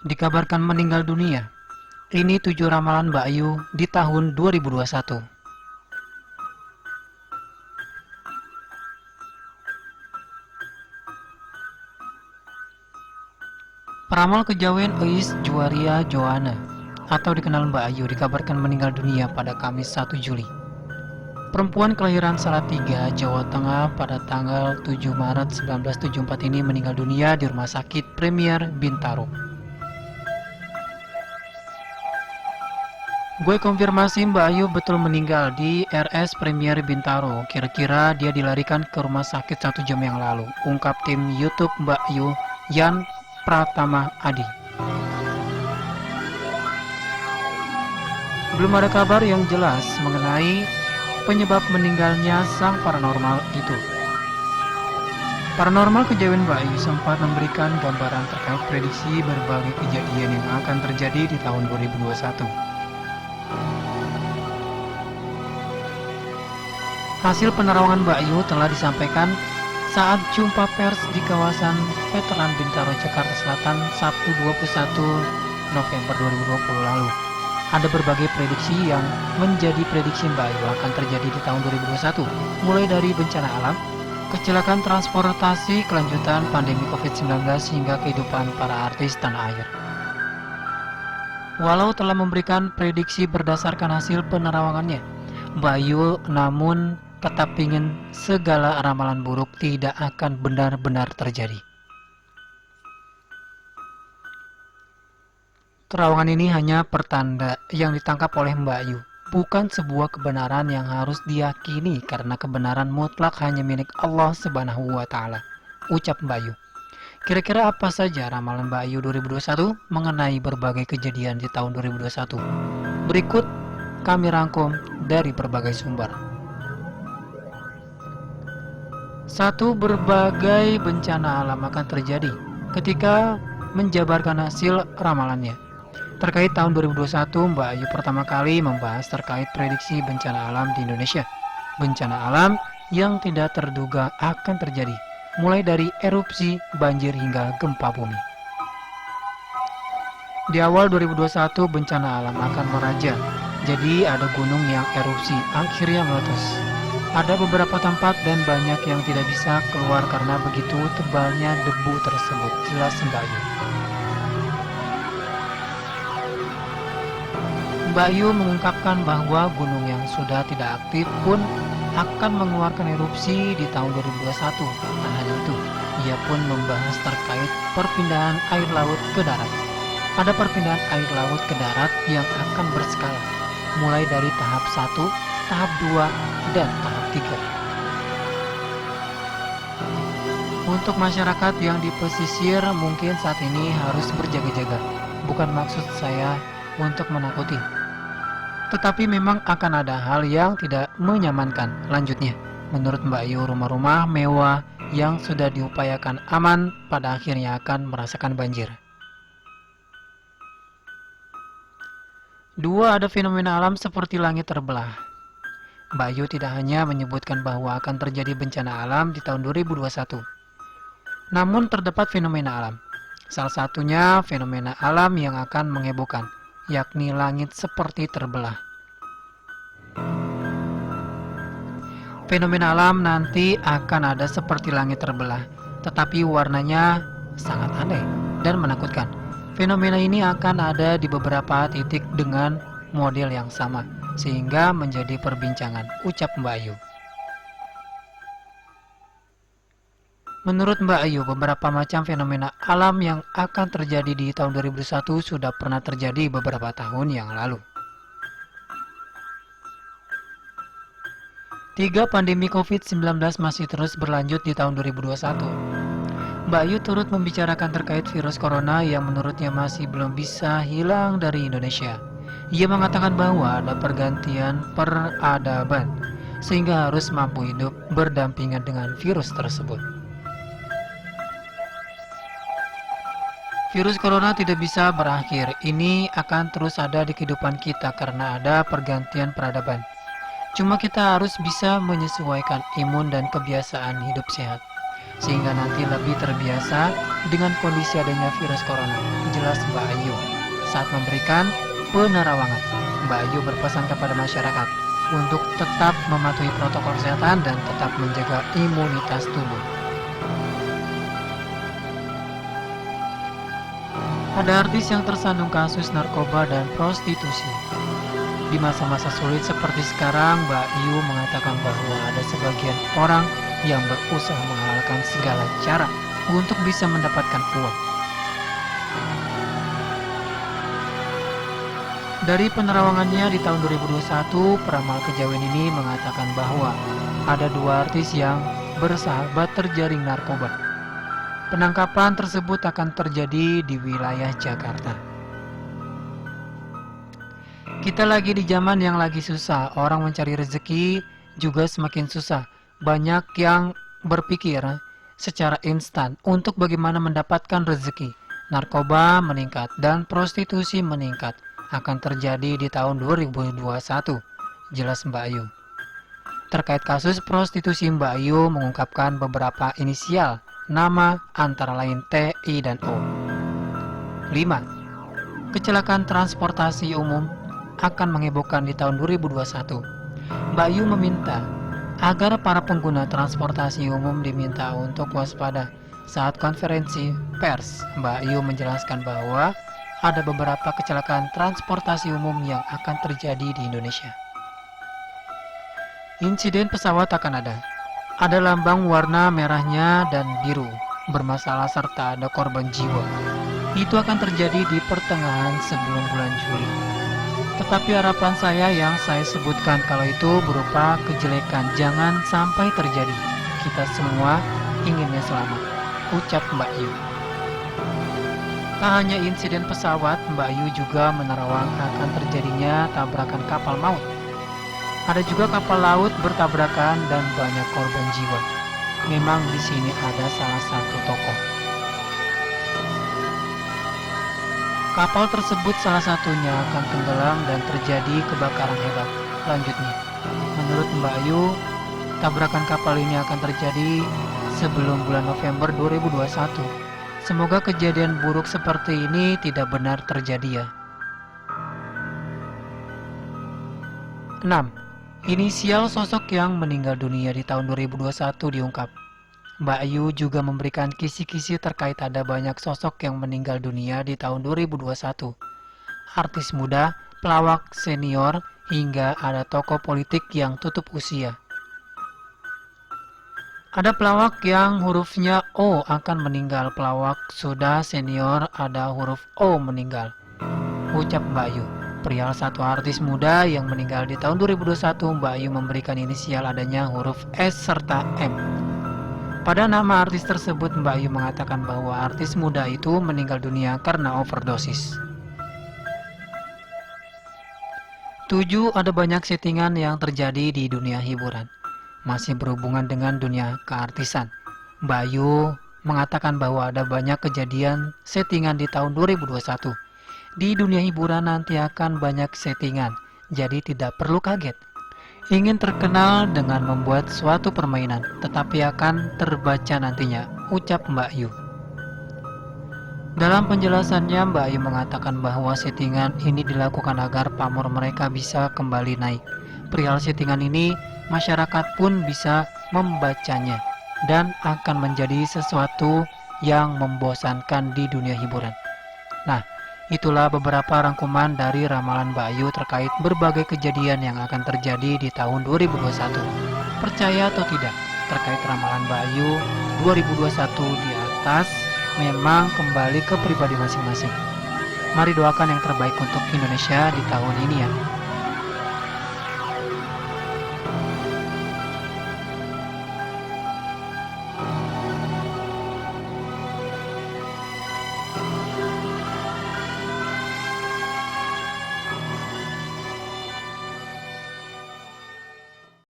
dikabarkan meninggal dunia. Ini 7 ramalan Mbak Ayu di tahun 2021. Peramal kejawen Eis Juwaria Joana atau dikenal Mbak Ayu dikabarkan meninggal dunia pada Kamis 1 Juli. Perempuan kelahiran Salatiga, Jawa Tengah pada tanggal 7 Maret 1974 ini meninggal dunia di Rumah Sakit Premier Bintaro. Gue konfirmasi Mbak Ayu betul meninggal di RS Premier Bintaro. Kira-kira dia dilarikan ke rumah sakit 1 jam yang lalu, ungkap tim YouTube Mbak Ayu Yan Pratama Adi. Belum ada kabar yang jelas mengenai penyebab meninggalnya sang paranormal itu. Paranormal kejawen Mbak Ayu sempat memberikan gambaran terkait prediksi berbagai kejadian yang akan terjadi di tahun 2021. Hasil penerawangan Mbak Ayu telah disampaikan saat jumpa pers di kawasan Veteran Bintaro, Jakarta Selatan, Sabtu 21 November 2020 lalu. Ada berbagai prediksi yang menjadi prediksi Mbak Ayu akan terjadi di tahun 2021, mulai dari bencana alam, kecelakaan transportasi, kelanjutan pandemi COVID-19 hingga kehidupan para artis tanah air. Walau telah memberikan prediksi berdasarkan hasil penerawangannya, Mbak Ayu namun tetap ingin segala ramalan buruk tidak akan benar-benar terjadi. Terawangan ini hanya pertanda yang ditangkap oleh Mbak Ayu, bukan sebuah kebenaran yang harus diyakini karena kebenaran mutlak hanya milik Allah Subhanahu wa Ta'ala, ucap Mbak Ayu. Kira-kira apa saja ramalan Mbak Ayu 2021 mengenai berbagai kejadian di tahun 2021? Berikut kami rangkum dari berbagai sumber. 1. Berbagai bencana alam akan terjadi ketika menjabarkan hasil ramalannya. Terkait tahun 2021, Mbak Ayu pertama kali membahas terkait prediksi bencana alam di Indonesia. Bencana alam yang tidak terduga akan terjadi, mulai dari erupsi, banjir hingga gempa bumi. Di awal 2021 bencana alam akan meraja. Jadi ada gunung yang erupsi akhirnya meletus. Ada beberapa tempat dan banyak yang tidak bisa keluar karena begitu tebalnya debu tersebut, jelas Mbak Ayu. Mbak Ayu mengungkapkan bahwa gunung yang sudah tidak aktif pun akan mengeluarkan erupsi di tahun 2021. Dan hanya itu, ia pun membahas terkait perpindahan air laut ke darat. Ada perpindahan air laut ke darat yang akan berskala, mulai dari tahap 1, tahap 2, dan tahap 3. Untuk masyarakat yang di pesisir mungkin saat ini harus berjaga-jaga. Bukan maksud saya untuk menakuti, tetapi memang akan ada hal yang tidak menyamankan. Lanjutnya, menurut Mbak Ayu, rumah-rumah mewah yang sudah diupayakan aman pada akhirnya akan merasakan banjir. 2. Ada fenomena alam seperti langit terbelah. Mbak Ayu tidak hanya menyebutkan bahwa akan terjadi bencana alam di tahun 2021, namun terdapat fenomena alam. Salah satunya fenomena alam yang akan menghebohkan, yakni langit seperti terbelah. Fenomena alam nanti akan ada seperti langit terbelah, tetapi warnanya sangat aneh dan menakutkan. Fenomena ini akan ada di beberapa titik dengan model yang sama, sehingga menjadi perbincangan, ucap Mbak Ayu. Menurut Mbak Ayu, beberapa macam fenomena alam yang akan terjadi di tahun 2021 sudah pernah terjadi beberapa tahun yang lalu. 3. Pandemi COVID-19 masih terus berlanjut di tahun 2021. Mbak Ayu turut membicarakan terkait virus corona yang menurutnya masih belum bisa hilang dari Indonesia. Ia mengatakan bahwa ada pergantian peradaban, sehingga harus mampu hidup berdampingan dengan virus tersebut. Virus corona tidak bisa berakhir, ini akan terus ada di kehidupan kita karena ada pergantian peradaban. Cuma kita harus bisa menyesuaikan imun dan kebiasaan hidup sehat. sehingga nanti lebih terbiasa dengan kondisi adanya virus corona. Jelas Mbak Ayu. Saat memberikan penerawangan, Mbak Ayu berpesan kepada masyarakat untuk tetap mematuhi protokol kesehatan dan tetap menjaga imunitas tubuh. Ada artis yang tersandung kasus narkoba dan prostitusi. Di masa-masa sulit seperti sekarang, Mbak Ayu mengatakan bahwa ada sebagian orang yang berusaha menghalalkan segala cara untuk bisa mendapatkan uang. Dari penerawangannya di tahun 2021, peramal kejawen ini mengatakan bahwa ada 2 artis yang bersahabat terjaring narkoba. Penangkapan tersebut akan terjadi di wilayah Jakarta. Kita lagi di zaman yang lagi susah, orang mencari rezeki juga semakin susah. Banyak yang berpikir secara instan untuk bagaimana mendapatkan rezeki. Narkoba meningkat dan prostitusi meningkat. Akan terjadi di tahun 2021, jelas Mbak Ayu. Terkait kasus prostitusi, Mbak Ayu mengungkapkan beberapa inisial nama antara lain T, I, dan O. 5. Kecelakaan transportasi umum akan menghebohkan di tahun 2021. Mbak Ayu meminta agar para pengguna transportasi umum diminta untuk waspada. Saat konferensi pers, Mbak Ayu menjelaskan bahwa ada beberapa kecelakaan transportasi umum yang akan terjadi di Indonesia. Insiden pesawat akan ada. Ada lambang warna merahnya dan biru bermasalah serta ada korban jiwa. Itu akan terjadi di pertengahan sebelum bulan Juli. Tetapi harapan saya yang saya sebutkan kalau itu berupa kejelekan jangan sampai terjadi. Kita semua inginnya selamat, ucap Mbak Ayu. Tak hanya insiden pesawat, Mbak Ayu juga menerawang akan terjadinya tabrakan kapal maut. Ada juga kapal laut bertabrakan dan banyak korban jiwa. Memang di sini ada salah satu tokoh. Kapal tersebut salah satunya akan tenggelam dan terjadi kebakaran hebat. Lanjutnya, menurut Mbak Ayu, tabrakan kapal ini akan terjadi sebelum bulan November 2021. Semoga kejadian buruk seperti ini tidak benar terjadi ya. 6. Inisial sosok yang meninggal dunia di tahun 2021 diungkap. Mbak Ayu juga memberikan kisi-kisi terkait ada banyak sosok yang meninggal dunia di tahun 2021. Artis muda, pelawak senior, hingga ada tokoh politik yang tutup usia. Ada pelawak yang hurufnya O akan meninggal, pelawak sudah senior ada huruf O meninggal, ucap Mbak Ayu. Perihal satu artis muda yang meninggal di tahun 2021, Mbak Ayu memberikan inisial adanya huruf S serta M. Pada nama artis tersebut, Mbak Ayu mengatakan bahwa artis muda itu meninggal dunia karena overdosis. 7. Ada banyak settingan yang terjadi di dunia hiburan. Masih berhubungan dengan dunia keartisan. Mbak Ayu mengatakan bahwa ada banyak kejadian settingan di tahun 2021. Di dunia hiburan nanti akan banyak settingan, jadi tidak perlu kaget. Ingin terkenal dengan membuat suatu permainan, tetapi akan terbaca nantinya, ucap Mbak Ayu. Dalam penjelasannya, Mbak Ayu mengatakan bahwa settingan ini dilakukan agar pamor mereka bisa kembali naik. Perihal settingan ini, masyarakat pun bisa membacanya dan akan menjadi sesuatu yang membosankan di dunia hiburan. Nah, itulah beberapa rangkuman dari ramalan Mbak Ayu terkait berbagai kejadian yang akan terjadi di tahun 2021. Percaya atau tidak terkait ramalan Mbak Ayu 2021 di atas memang kembali ke pribadi masing-masing. Mari doakan yang terbaik untuk Indonesia di tahun ini ya.